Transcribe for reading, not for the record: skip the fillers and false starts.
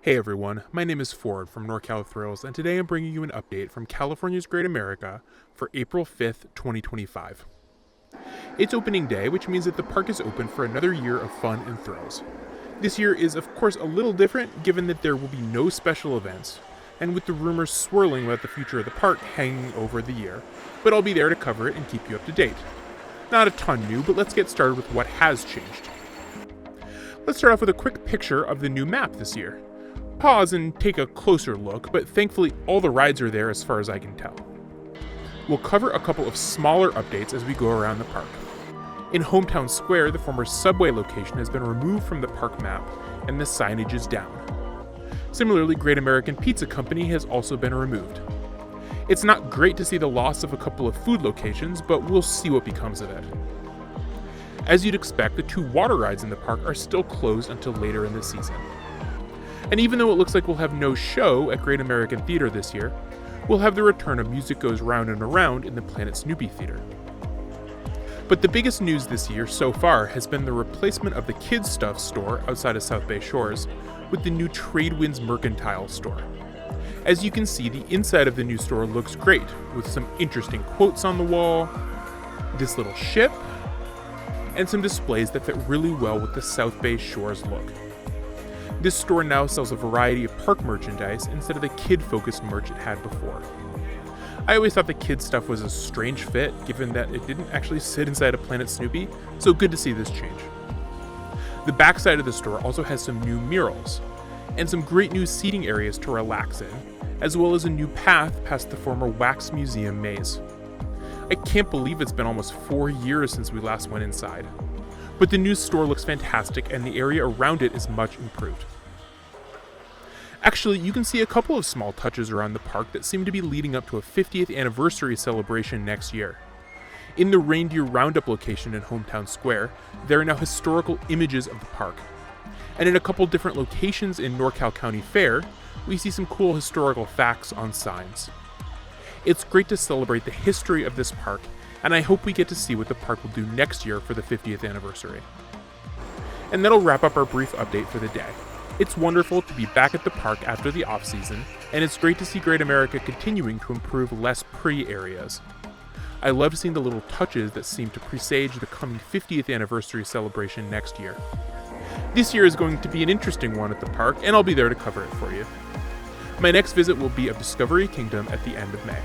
Hey everyone, my name is Ford from NorCal Thrills, and today I'm bringing you an update from California's Great America for April 5th, 2025. It's opening day, which means that the park is open for another year of fun and thrills. This year is, of course, a little different given that there will be no special events, and with the rumors swirling about the future of the park hanging over the year, but I'll be there to cover it and keep you up to date. Not a ton new, but let's get started with what has changed. Let's start off with a quick picture of the new map this year. Pause and take a closer look, but thankfully all the rides are there as far as I can tell. We'll cover a couple of smaller updates as we go around the park. In Hometown Square, the former Subway location has been removed from the park map and the signage is down. Similarly, Great American Pizza Company has also been removed. It's not great to see the loss of a couple of food locations, but we'll see what becomes of it. As you'd expect, the two water rides in the park are still closed until later in the season. And even though it looks like we'll have no show at Great American Theater this year, we'll have the return of Music Goes Round and Around in the Planet Snoopy Theater. But the biggest news this year so far has been the replacement of the Kids Stuff store outside of South Bay Shores with the new Tradewinds Mercantile store. As you can see, the inside of the new store looks great, with some interesting quotes on the wall, this little ship, and some displays that fit really well with the South Bay Shores look. This store now sells a variety of park merchandise instead of the kid-focused merch it had before. I always thought the Kids Stuff was a strange fit, given that it didn't actually sit inside of Planet Snoopy, so good to see this change. The backside of the store also has some new murals, and some great new seating areas to relax in, as well as a new path past the former Wax Museum maze. I can't believe it's been almost 4 years since we last went inside. But the new store looks fantastic and the area around it is much improved. Actually, you can see a couple of small touches around the park that seem to be leading up to a 50th anniversary celebration next year. In the Reindeer Roundup location in Hometown Square, there are now historical images of the park. And in a couple different locations in NorCal County Fair, we see some cool historical facts on signs. It's great to celebrate the history of this park, and I hope we get to see what the park will do next year for the 50th anniversary. And that'll wrap up our brief update for the day. It's wonderful to be back at the park after the off-season, and it's great to see Great America continuing to improve less pretty areas. I love seeing the little touches that seem to presage the coming 50th anniversary celebration next year. This year is going to be an interesting one at the park, and I'll be there to cover it for you. My next visit will be of Discovery Kingdom at the end of May.